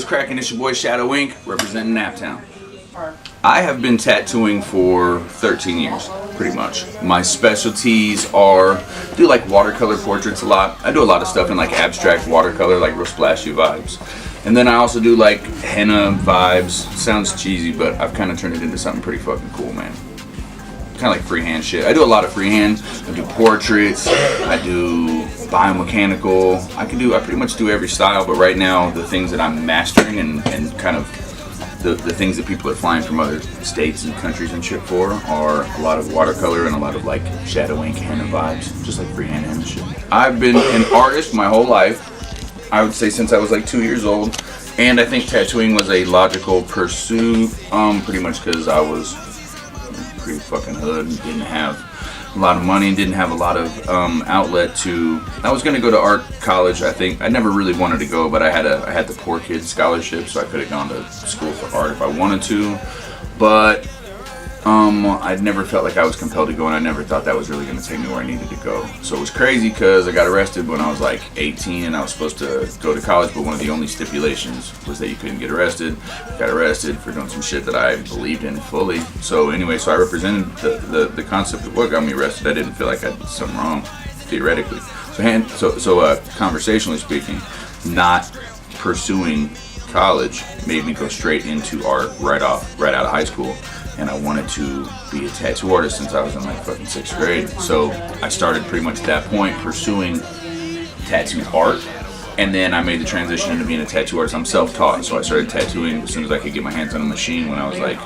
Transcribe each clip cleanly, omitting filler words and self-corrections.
What's cracking? It's your boy ShadowInk, representing Naptown. I have been tattooing for 13 years, pretty much. My specialties are, do like watercolor portraits a lot. I do a lot of stuff in like abstract watercolor, like real splashy vibes. And then I also do like henna vibes. Sounds cheesy, but I've kind of turned it into something pretty fucking cool, man. Kind of like freehand shit. I do a lot of freehand. I do portraits. I do biomechanical. I pretty much do every style, but right now the things that I'm mastering and kind of the things that people are flying from other states and countries and shit for are a lot of watercolor and a lot of like ShadowInk henna vibes, just like freehand henna shit. I've been an artist my whole life. I would say since I was like 2 years old, and I think tattooing was a logical pursuit, pretty much because I was pretty fucking hood and didn't have a lot of money and didn't have a lot of outlet to. I was gonna go to art college. I think I never really wanted to go, but I had the poor kid scholarship, so I could have gone to school for art if I wanted to. But I'd never felt like I was compelled to go, and I never thought that was really gonna take me where I needed to go. So it was crazy because I got arrested when I was like 18, and I was supposed to go to college, but one of the only stipulations was that you couldn't get arrested. Got arrested for doing some shit that I believed in fully. So anyway, so I represented the concept of what got me arrested. I didn't feel like I did something wrong, theoretically. So conversationally speaking, not pursuing college made me go straight into art right out of high school. And I wanted to be a tattoo artist since I was in like fucking 6th grade. So I started pretty much at that point pursuing tattoo art. And then I made the transition into being a tattoo artist. I'm self-taught, so I started tattooing as soon as I could get my hands on a machine when I was like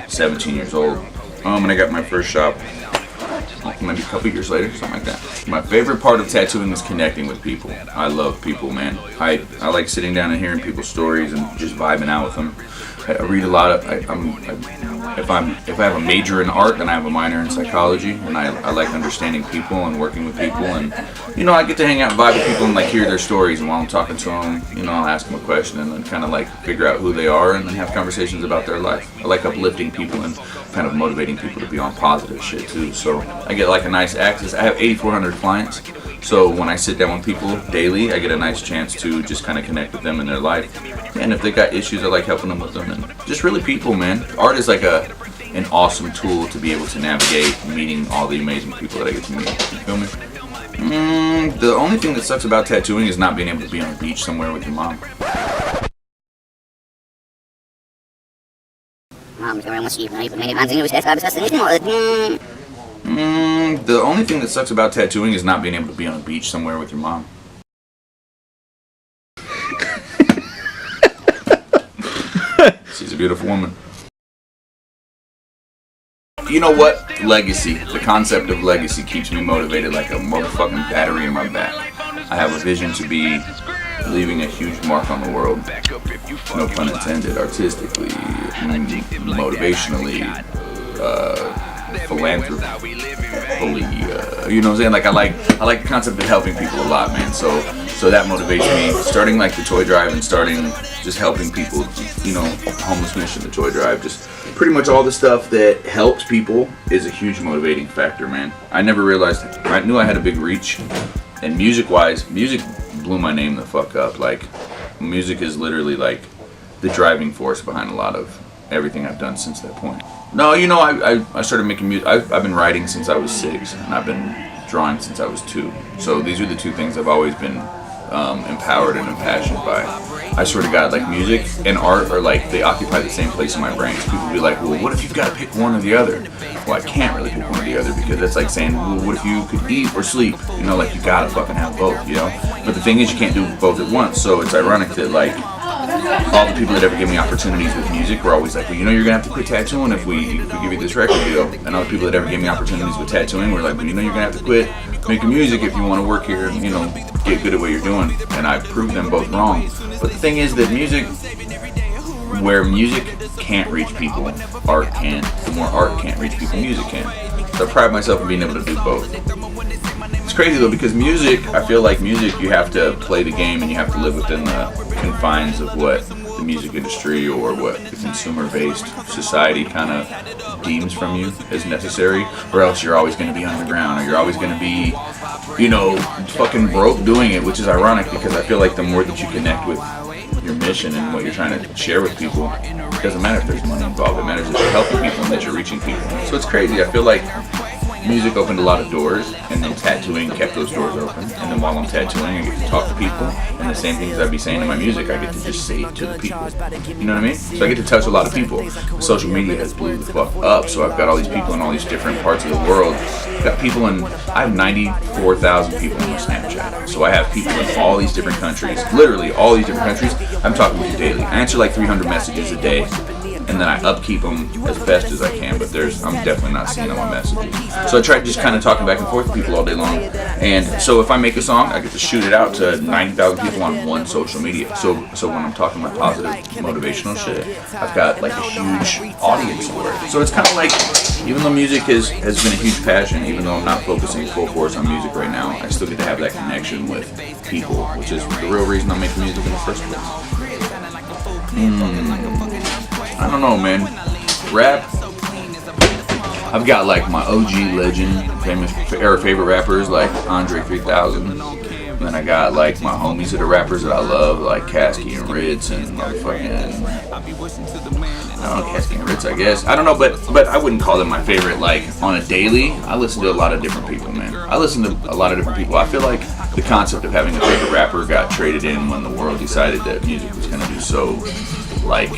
17 years old. And I got my first shop like maybe a couple years later, something like that. My favorite part of tattooing is connecting with people. I love people, man. I like sitting down and hearing people's stories and just vibing out with them. I read a lot of. If I have a major in art, then I have a minor in psychology, and I like understanding people and working with people, and I get to hang out and vibe with people and like hear their stories. And while I'm talking to them, I'll ask them a question and then kind of like figure out who they are and then have conversations about their life. I like uplifting people and kind of motivating people to be on positive shit too. So I get like a nice access. I have 8,400 clients. So when I sit down with people daily, I get a nice chance to just kind of connect with them in their life. And if they got issues, I like helping them with them. And just really people, man. Art is like an awesome tool to be able to navigate meeting all the amazing people that I get to meet. You feel me? The only thing that sucks about tattooing is not being able to be on a beach somewhere with your mom. The only thing that sucks about tattooing is not being able to be on a beach somewhere with your mom. She's a beautiful woman. You know what? Legacy. The concept of legacy keeps me motivated like a motherfucking battery in my back. I have a vision to be leaving a huge mark on the world. No pun intended. Artistically, motivationally, philanthropically, you know what I'm saying? Like I like the concept of helping people a lot, man. So that motivates me. Starting like the toy drive and starting just helping people, homeless mission, the toy drive, just pretty much all the stuff that helps people is a huge motivating factor, man. I never realized, I knew I had a big reach, and music-wise, music blew my name the fuck up. Like, music is literally like the driving force behind a lot of everything I've done since that point. No, I started making music. I've been writing since I was 6, and I've been drawing since I was 2. So these are the two things I've always been empowered and impassioned by. I swear to God, like music and art are like, they occupy the same place in my brain. So people be like, well, what if you've got to pick one or the other? Well, I can't really pick one or the other because that's like saying, well, what if you could eat or sleep? Like you gotta fucking have both, But the thing is, you can't do both at once. So it's ironic that like all the people that ever give me opportunities with music were always like, well, you're gonna have to quit tattooing if we give you this record deal. And all the people that ever gave me opportunities with tattooing were like, well, you're gonna have to quit making music if you want to work here and get good at what you're doing. And I proved them both wrong. But the thing is that where music can't reach people, art can. The more art can't reach people, music can. So I pride myself in being able to do both. It's crazy though, because music, I feel like music, you have to play the game and you have to live within the confines of what the music industry or what the consumer-based society kind of deems from you as necessary, or else you're always going to be underground, or you're always going to be, fucking broke doing it, which is ironic because I feel like the more that you connect with your mission and what you're trying to share with people, it doesn't matter if there's money involved. It matters that you're helping people and that you're reaching people. So it's crazy. I feel like music opened a lot of doors, and then tattooing kept those doors open. And then while I'm tattooing, I get to talk to people, and the same things I'd be saying in my music, I get to just say it to the people. You know what I mean? So I get to touch a lot of people. Social media has blew the fuck up, so I've got all these people in all these different parts of the world. I've got people in, I have 94,000 people on my Snapchat. So I have people in all these different countries, literally all these different countries. I'm talking to you daily. I answer like 300 messages a day, and then I upkeep them as best as I can, but I'm definitely not seeing all my messages. So I try just kind of talking back and forth with people all day long. And so if I make a song, I get to shoot it out to 90,000 people on one social media. So when I'm talking my positive, motivational shit, I've got like a huge audience for it. So it's kind of like, even though music has been a huge passion, even though I'm not focusing full force on music right now, I still get to have that connection with people, which is the real reason I'm making music in the first place. I don't know, man. Rap, I've got like my OG legend, favorite rappers like Andre 3000. And then I got like my homies that are rappers that I love, like Kasky and Ritz and motherfucking, I don't know, Kasky and Ritz, I guess. I don't know, but I wouldn't call them my favorite. Like on a daily, I listen to a lot of different people, man. I listen to a lot of different people. I feel like the concept of having a favorite rapper got traded in when the world decided that music was gonna be so like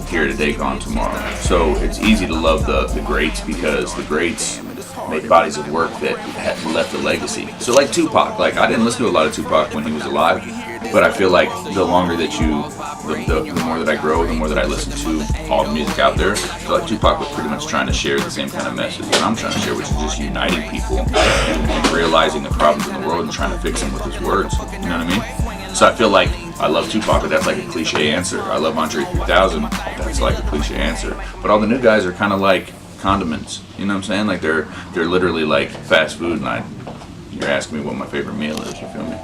here today, gone tomorrow. So it's easy to love the greats because the greats made bodies of work that had left a legacy. So like Tupac, like I didn't listen to a lot of Tupac when he was alive, but I feel like the longer that the more that I grow, the more that I listen to all the music out there, I feel like Tupac was pretty much trying to share the same kind of message that I'm trying to share, which is just uniting people and realizing the problems in the world and trying to fix them with his words. You know what I mean? So I feel like I love Tupac, but that's like a cliche answer. I love Andre 3000, that's like a cliche answer. But all the new guys are kind of like condiments, you know what I'm saying? Like they're literally like fast food, and you're asking me what my favorite meal is, you feel me?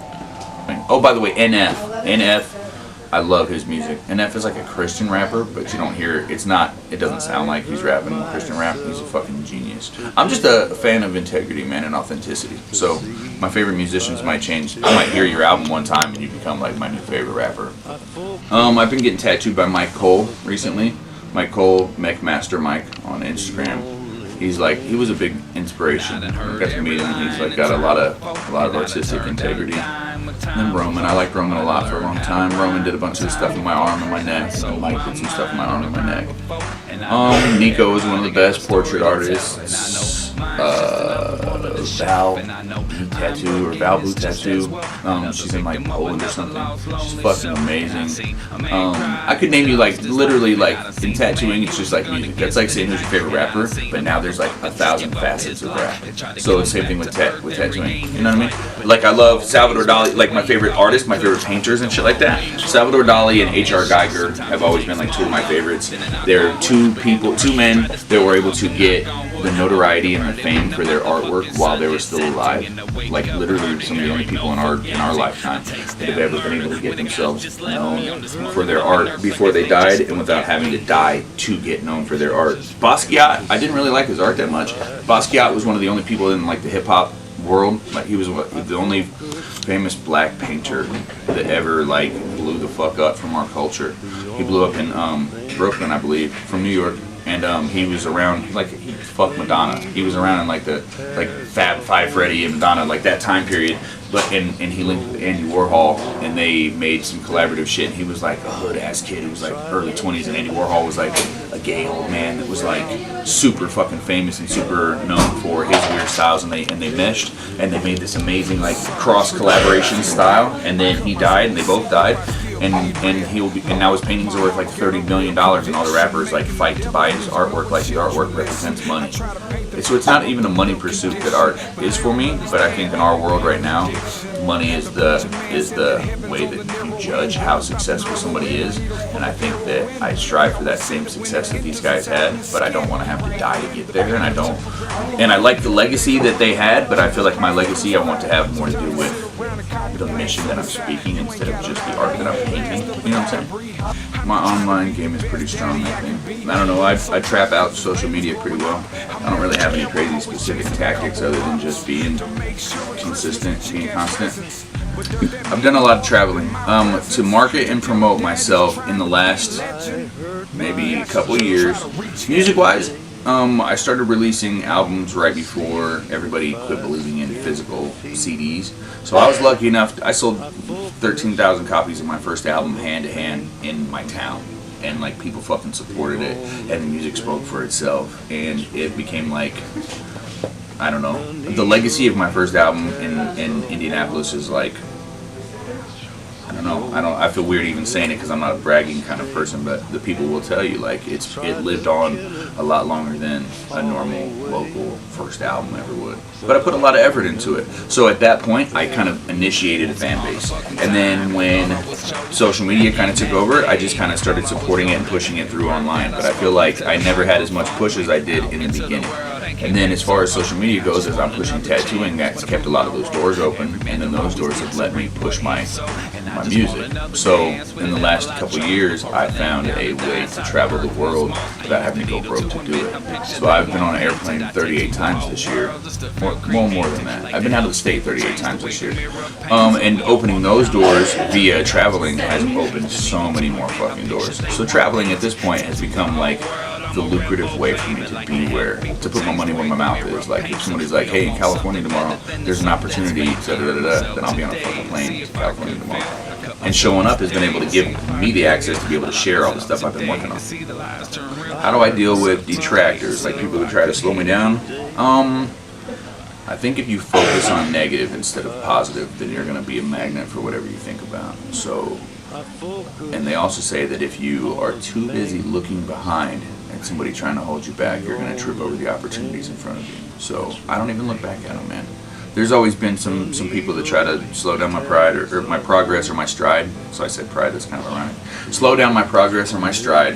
Oh, by the way, NF, I love his music. NF is like a Christian rapper, but you don't hear it. It doesn't sound like he's rapping Christian rap. He's a fucking genius. I'm just a fan of integrity, man, and authenticity. So my favorite musicians might change. I might hear your album one time and you become like my new favorite rapper. I've been getting tattooed by Mike Cole recently. Mike Cole, McMaster Mike on Instagram. He was a big inspiration. I got to meet him. He's like got a lot of artistic integrity. And then Roman, I liked Roman a lot for a long time. Roman did a bunch of stuff in my arm and my neck. So Mike did some stuff in my arm and my neck. Nico is one of the best portrait artists. Val Blue Tattoo. She's in like Poland or something. She's fucking amazing. I could name you like literally like in tattooing, it's just like music. That's like saying who's your favorite rapper, but now there's like 1,000 facets of rap. So the same thing with tattooing. You know what I mean? Like I love Salvador Dali, like my favorite artists, my favorite painters and shit like that. Salvador Dali and H.R. Geiger have always been like two of my favorites. They're two men that were able to get the notoriety and the fame for their artwork while they were still alive. Like literally some of the only people in our lifetime that have ever been able to get themselves known for their art before they died and without having to die to get known for their art. Basquiat, I didn't really like his art that much. Basquiat was one of the only people in like the hip hop world. Like he was the only famous black painter that ever like blew the fuck up from our culture. He blew up in Brooklyn, I believe, from New York. And he was around, like, fuck Madonna. He was around in, like, Fab Five Freddy and Madonna, like, that time period. But and he linked with Andy Warhol, and they made some collaborative shit. And he was, like, a hood-ass kid who was, like, early 20s. And Andy Warhol was, like, a gay old man that was, like, super fucking famous and super known for his weird styles. And they meshed, and they made this amazing, like, cross-collaboration style. And then he died, and they both died. And now his paintings are worth like $30 million, and all the rappers like fight to buy his artwork, like his artwork represents money. So it's not even a money pursuit that art is for me, but I think in our world right now, money is the way that you judge how successful somebody is, and I think that I strive for that same success that these guys had, but I don't want to have to die to get there, and I like the legacy that they had, but I feel like my legacy I want to have more to do with the mission that I'm speaking instead of just the art that I'm painting. You know what I'm saying? My online game is pretty strong, I think. I don't know, I trap out social media pretty well. I don't really have any crazy specific tactics other than just being consistent, being constant. I've done a lot of traveling. To market and promote myself in the last maybe a couple of years, music-wise, I started releasing albums right before everybody quit believing in physical CDs. So I was lucky enough, I sold 13,000 copies of my first album hand to hand in my town. And like people fucking supported it, and the music spoke for itself, and it became like, I don't know, the legacy of my first album in Indianapolis is like, I don't know, I feel weird even saying it because I'm not a bragging kind of person, but the people will tell you like it lived on a lot longer than a normal local first album ever would. But I put a lot of effort into it. So at that point, I kind of initiated a fan base. And then when social media kind of took over, I just kind of started supporting it and pushing it through online. But I feel like I never had as much push as I did in the beginning. And then as far as social media goes, as I'm pushing tattooing, that's kept a lot of those doors open, and then those doors have let me push my music. So in the last couple of years, I found a way to travel the world without having to go broke to do it. So I've been on an airplane 38 times this year, more than that. I've been out of the state 38 times this year. And opening those doors via traveling has opened so many more fucking doors. So traveling at this point has become like the lucrative way for me to be to put my money where my mouth is. Like if somebody's like, hey, in California tomorrow, there's an opportunity, then I'll be on a fucking plane to California tomorrow. And showing up has been able to give me the access to be able to share all the stuff I've been working on. How do I deal with detractors, like people who try to slow me down? I think if you focus on negative instead of positive, then you're going to be a magnet for whatever you think about. So, and they also say that if you are too busy looking behind at somebody trying to hold you back, you're going to trip over the opportunities in front of you. So I don't even look back at them, man. There's always been some people that try to slow down my pride or my progress or my stride. So I said pride, that's kind of ironic. Slow down my progress or my stride.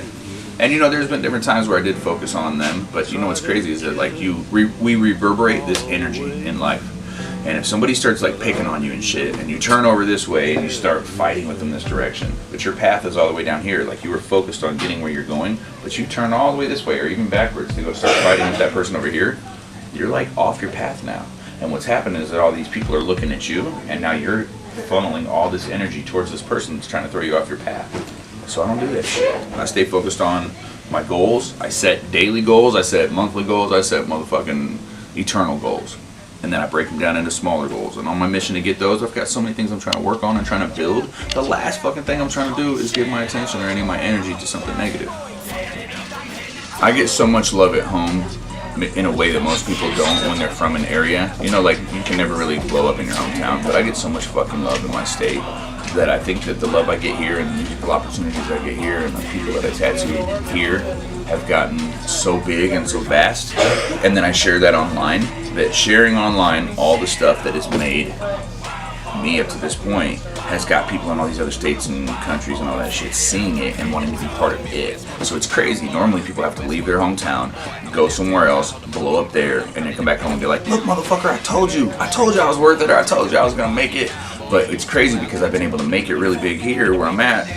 And you know, there's been different times where I did focus on them, but you know what's crazy is that like we reverberate this energy in life. And if somebody starts like picking on you and shit, and you turn over this way and you start fighting with them this direction, but your path is all the way down here, like you were focused on getting where you're going, but you turn all the way this way or even backwards to go start fighting with that person over here, you're like off your path now. And what's happened is that all these people are looking at you, and now you're funneling all this energy towards this person that's trying to throw you off your path. So I don't do that shit. I stay focused on my goals. I set daily goals, I set monthly goals, I set motherfucking eternal goals. And then I break them down into smaller goals. And on my mission to get those, I've got so many things I'm trying to work on and trying to build. The last fucking thing I'm trying to do is give my attention or any of my energy to something negative. I get so much love at home in a way that most people don't when they're from an area. You know, like you can never really blow up in your hometown, but I get so much fucking love in my state that I think that the love I get here and the musical opportunities I get here and the people that I tattoo here have gotten so big and so vast. And then I share that online, that sharing online all the stuff that has made me up to this point has got people in all these other states and countries and all that shit seeing it and wanting to be part of it. So it's crazy. Normally people have to leave their hometown, go somewhere else, blow up there, and then come back home and be like, look motherfucker, I told you I was worth it, or I told you I was gonna make it. But it's crazy because I've been able to make it really big here where I'm at.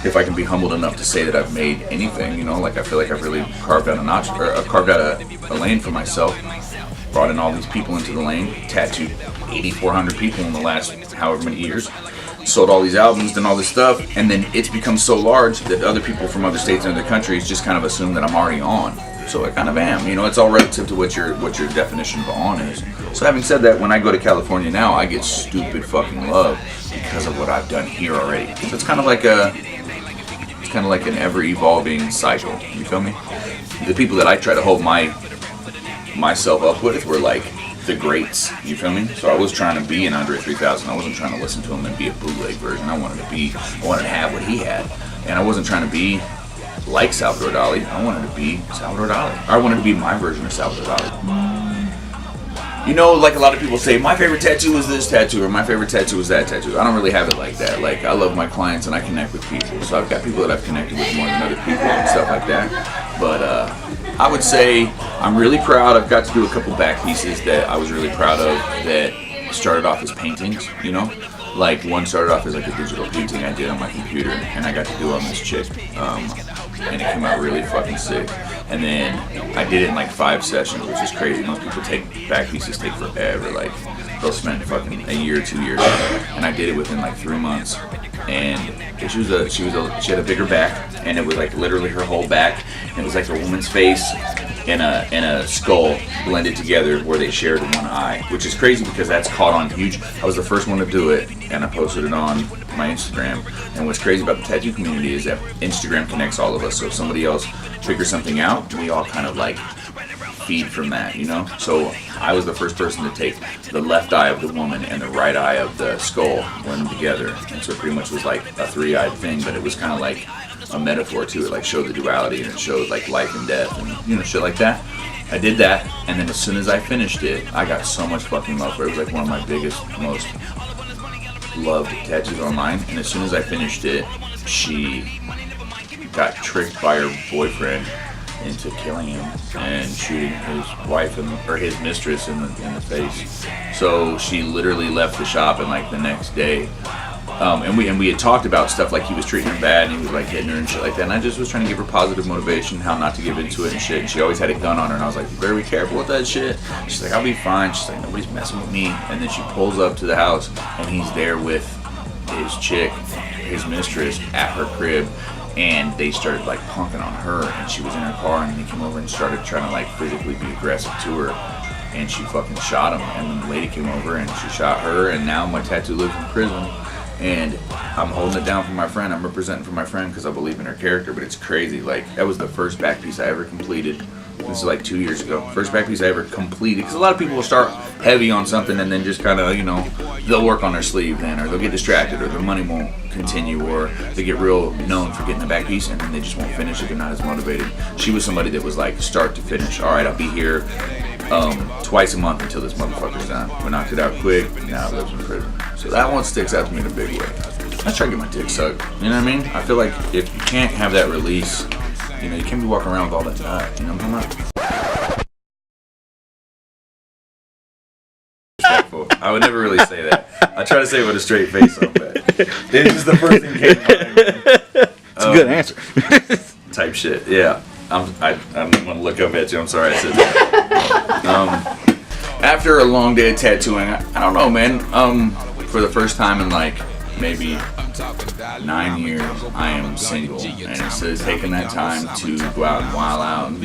If I can be humbled enough to say that I've made anything, you know, like I feel like I've really carved out a lane for myself, brought in all these people into the lane, tattooed 8,400 people in the last however many years, sold all these albums, done all this stuff, and then it's become so large that other people from other states and other countries just kind of assume that I'm already on. So I kind of am, you know, it's all relative to what your definition of on is. So having said that, when I go to California now, I get stupid fucking love because of what I've done here already. So it's kind of like an ever-evolving cycle, you feel me? The people that I try to hold myself up with were like the greats, you feel me? So I was trying to be an Andre 3000. I wasn't trying to listen to him and be a bootleg version. I wanted to have what he had. And I wasn't trying to be like Salvador Dali. I wanted to be Salvador Dali. I wanted to be my version of Salvador Dali. You know, like a lot of people say, my favorite tattoo is this tattoo, or my favorite tattoo is that tattoo. I don't really have it like that. Like, I love my clients and I connect with people. So I've got people that I've connected with more than other people and stuff like that. But I would say I'm really proud. I've got to do a couple back pieces that I was really proud of that started off as paintings, you know? Like, one started off as like a digital painting I did on my computer, and I got to do on this chick. And it came out really fucking sick. And then I did it in like 5 sessions, which is crazy. Most people back pieces take forever. Like they'll spend fucking a year, 2 years, and I did it within like 3 months. And she had a bigger back, and it was like literally her whole back. And it was like a woman's face and a skull blended together where they shared one eye, which is crazy because that's caught on huge. I was the first one to do it, and I posted it on my Instagram. And what's crazy about the tattoo community is that Instagram connects all of us. So if somebody else figures something out, we all kind of like feed from that, you know? So I was the first person to take the left eye of the woman and the right eye of the skull, blend them together. And so it pretty much was like a three-eyed thing, but it was kind of like a metaphor to it, like showed the duality, and it showed like life and death and, you know, shit like that. I did that, and then as soon as I finished it, I got so much fucking love for it. It was like one of my biggest, most loved tattoos online. And as soon as I finished it, she got tricked by her boyfriend into killing him and shooting his wife or his mistress in the face. So she literally left the shop, and like the next day, and we had talked about stuff like he was treating her bad and he was like hitting her and shit like that. And I just was trying to give her positive motivation, how not to give into it and shit. And she always had a gun on her, and I was like, "Very careful with that shit." She's like, "I'll be fine." She's like, "Nobody's messing with me." And then she pulls up to the house, and he's there with his chick, his mistress, at her crib. And they started like punking on her, and she was in her car, and they came over and started trying to like physically be aggressive to her, and she fucking shot him. And then the lady came over and she shot her, and now my tattoo lives in prison, and I'm holding it down for my friend. I'm representing for my friend because I believe in her character. But it's crazy, like that was the first back piece I ever completed. This is like 2 years ago. First back piece I ever completed. Because a lot of people will start heavy on something and then just kind of, you know, they'll work on their sleeve then, or they'll get distracted, or their money won't continue, or they get real known for getting the back piece and then they just won't finish it. They're not as motivated. She was somebody that was like start to finish. All right, I'll be here twice a month until this motherfucker's done. We knocked it out quick. Now it lives in prison. So that one sticks out to me in a big way. I try to get my dick sucked. You know what I mean? I feel like if you can't have that release, you know, you can't be walking around with all that nut. You know what I'm talking about? I would never really say that. I try to say it with a straight face on, but it's just the first thing came to mind. It's a good answer. Type shit, yeah. I'm gonna look up at you. I'm sorry I said that. After a long day of tattooing, I don't know, man. For the first time in like maybe 9 years, I am single, and instead of taking that time to go out and wild out and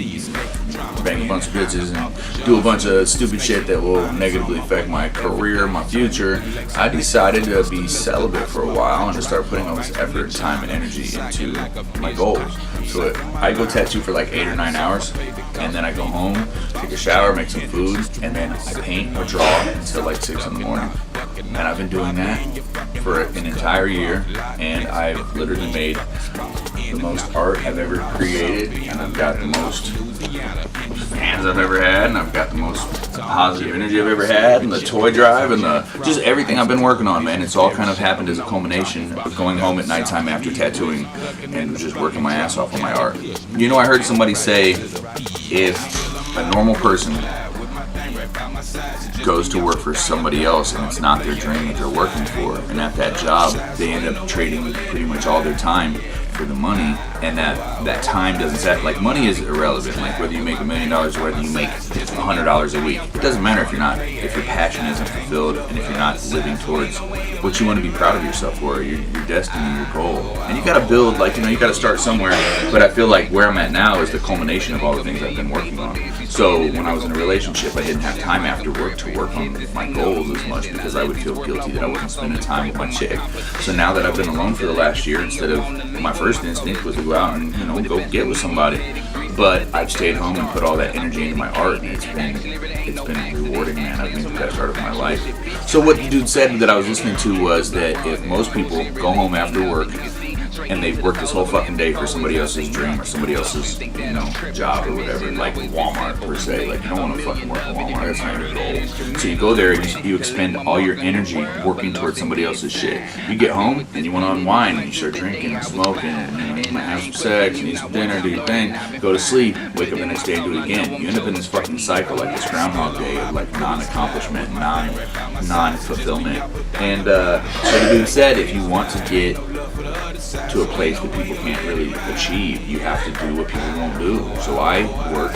bang a bunch of bitches and do a bunch of stupid shit that will negatively affect my career, my future, I decided to be celibate for a while and to start putting all this effort, time, and energy into my goals. So I go tattoo for like 8 or 9 hours, and then I go home, take a shower, make some food, and then I paint or draw until like 6 in the morning. And I've been doing that for an entire year, and I've literally made the most art I've ever created, and I've got the most fans I've ever had, and I've got the most positive energy I've ever had, and the toy drive, and just everything I've been working on, man. It's all kind of happened as a culmination of going home at nighttime after tattooing and just working my ass off on my art. You know, I heard somebody say if a normal person goes to work for somebody else and it's not their dream that they're working for, and at that job they end up trading pretty much all their time for the money, and that time doesn't set, like money is irrelevant, like whether you make $1 million or whether you make $100 a week, it doesn't matter if your passion isn't fulfilled, and if you're not living towards what you want to be proud of yourself for, your destiny, your goal. And you gotta build, like, you know, you gotta start somewhere. But I feel like where I'm at now is the culmination of all the things I've been working on. So when I was in a relationship, I didn't have time after work to work on my goals as much, because I would feel guilty that I wasn't spending time with my chick. So now that I've been alone for the last year, instead of my first instinct was to go out and, you know, go get with somebody, but I've stayed home and put all that energy into my art, and it's been rewarding, man. I've made the best art of my life. So what the dude said that I was listening to was that if most people go home after work and they've worked this whole fucking day for somebody else's dream or somebody else's, you know, job or whatever, like Walmart per se, like you don't want to fucking work at Walmart, that's not your goal. So you go there and you expend all your energy working towards somebody else's shit. You get home and you want to unwind and you start drinking and smoking and, you know, you might have some sex and eat some dinner, do your thing, go to sleep, wake up the next day and do it again. You end up in this fucking cycle, like this Groundhog Day of like non-accomplishment, non-fulfillment. And so the dude said, if you want to get to a place that people can't really achieve, you have to do what people won't do. So I work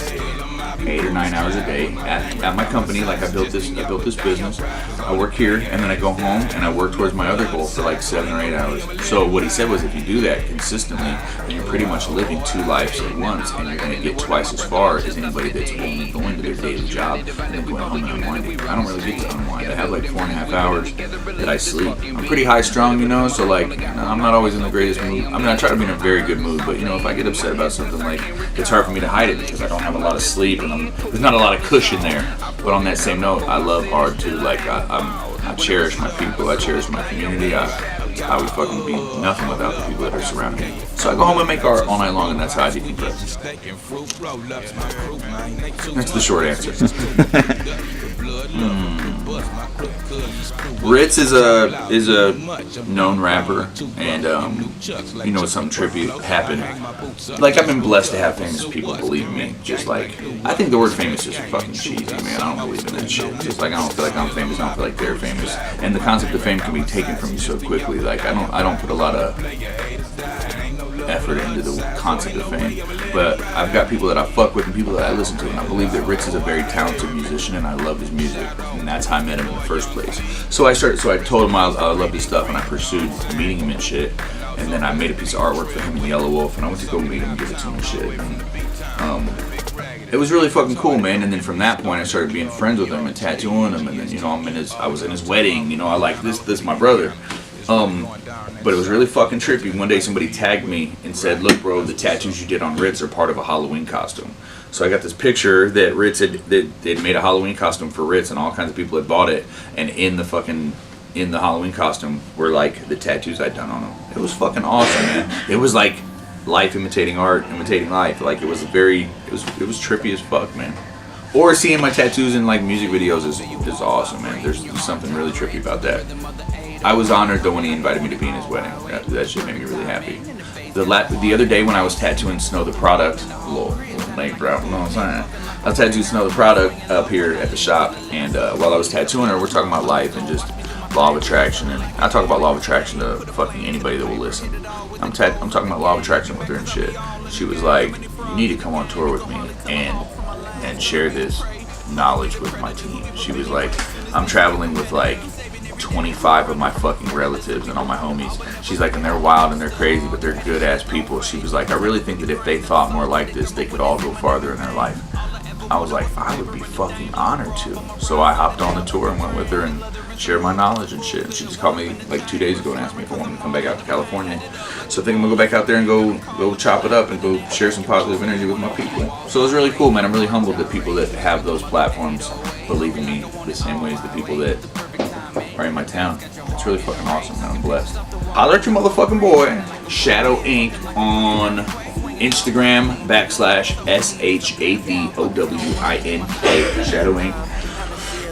8 or 9 hours a day at my company. Like I built this business. I work here, and then I go home and I work towards my other goal for like 7 or 8 hours. So what he said was, if you do that consistently, then you're pretty much living 2 lives at once, and you're going to get twice as far as anybody that's only going to their daily job and then going home and unwinding. I don't really get to unwind. I have like 4.5 hours that I sleep. I'm pretty high strung, you know, so like I'm not always in the greatest mood. I mean, I try to be in a very good mood, but you know, if I get upset about something, like it's hard for me to hide it because I don't have a lot of sleep and there's not a lot of cushion there. But on that same note, I love hard too. Like I cherish my people. I cherish my community. I would fucking be nothing without the people that are surrounding me. So I go home and make art all night long, and that's how I decompress. That's the short answer. Ritz is a known rapper, and you know, something trippy happened. Like, I've been blessed to have famous people believe in me. Just like, I think the word famous is fucking cheesy, man. I don't believe in that shit. Just like I don't feel like I'm famous, I don't feel like they're famous. And the concept of fame can be taken from you so quickly. Like I don't put a lot of effort into the concept of fame, but I've got people that I fuck with and people that I listen to, and I believe that Ritz is a very talented musician, and I love his music, and that's how I met him in the first place. So I told him I love his stuff, and I pursued meeting him and shit, and then I made a piece of artwork for him in Yellow Wolf, and I went to go meet him and give it to him and shit. And, it was really fucking cool, man. And then from that point, I started being friends with him and tattooing him, and then, you know, I was in his wedding, you know, I like this my brother. But it was really fucking trippy. One day somebody tagged me and said, look bro, the tattoos you did on Ritz are part of a Halloween costume. So I got this picture that Ritz they'd made a Halloween costume for Ritz, and all kinds of people had bought it, and in the Halloween costume were like the tattoos I'd done on them. It was fucking awesome, man. It was like life imitating art, imitating life. Like it was trippy as fuck, man. Or seeing my tattoos in like music videos is awesome, man. There's something really trippy about that. I was honored though when he invited me to be in his wedding. That shit made me really happy. The other day when I was tattooing Snow the Product, a little late route, you know what I'm saying? I was tattooing Snow the Product up here at the shop, and while I was tattooing her, we're talking about life and just law of attraction. And I talk about law of attraction to fucking anybody that will listen. I'm talking about law of attraction with her and shit. She was like, you need to come on tour with me and share this knowledge with my team. She was like, I'm traveling with like 25 of my fucking relatives and all my homies. She's like, and they're wild and they're crazy, but they're good ass people. She was like, I really think that if they thought more like this, they could all go farther in their life. I was like, I would be fucking honored to. So I hopped on the tour and went with her and shared my knowledge and shit. She just called me like 2 days ago and asked me if I wanted to come back out to California. So I think I'm gonna go back out there and go chop it up and go share some positive energy with my people. So it was really cool, man. I'm really humbled that people that have those platforms believe in me the same way as the people that are in my town. It's really fucking awesome, man. I'm blessed. Holler at your motherfucking boy, ShadowInk, on Instagram /ShadowInk, ShadowInk.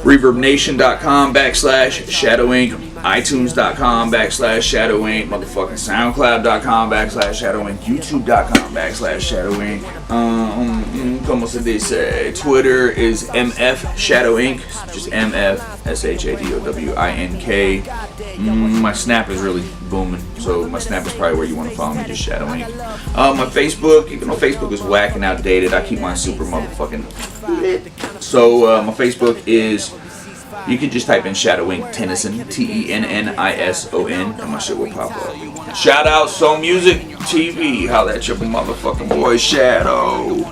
ReverbNation.com /ShadowInk, iTunes.com /ShadowInk, motherfucking SoundCloud.com /ShadowInk, YouTube.com /ShadowInk. Como se dice? Twitter is MFShadowInk, just MFShadowInk. My Snap is really booming, so my Snap is probably where you want to follow me, just ShadowInk. My Facebook, even though Facebook is whack and outdated, I keep mine super motherfucking lit. So my Facebook is, you can just type in ShadowInk Tennyson, TENNISON, and my shit will pop up. Shout out Soul Music TV. Holla at your motherfucking boy Shadow.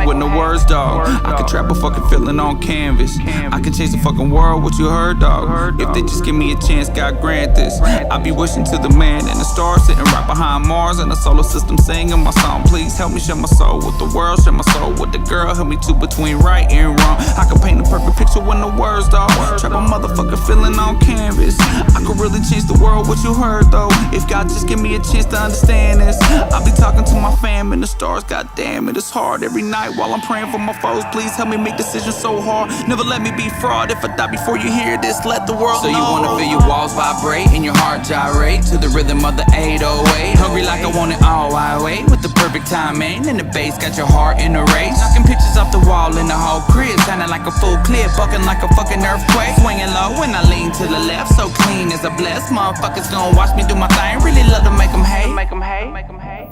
With no words, dog. I can trap a fucking feeling on canvas. I can change the fucking world, what you heard, dog. If they just give me a chance, God grant this. I be wishing to the man and the stars, sitting right behind Mars in the solar system, singing my song. Please help me share my soul with the world, share my soul with the girl. Help me to between right and wrong. I can paint a perfect picture with no words, dog. Trap a motherfucking feeling on canvas. I could really change the world, what you heard, though. If God just give me a chance to understand this. I be talking to my fam and the stars, god damn it, it's hard every night while I'm praying for my foes. Please help me make decisions so hard. Never let me be fraud. If I die before you hear this, let the world know. So you wanna feel your walls vibrate and your heart gyrate to the rhythm of the 808. Hungry like I want it all, I wait with the perfect timing and the bass got your heart in a race. Knocking pictures off the wall in the whole crib, sounding out like a full clip, bucking like a fucking earthquake. Swinging low when I lean to the left, so clean as a blessed. Motherfuckers gon' watch me do my thing, really love to make them hate. Really love to make them hate.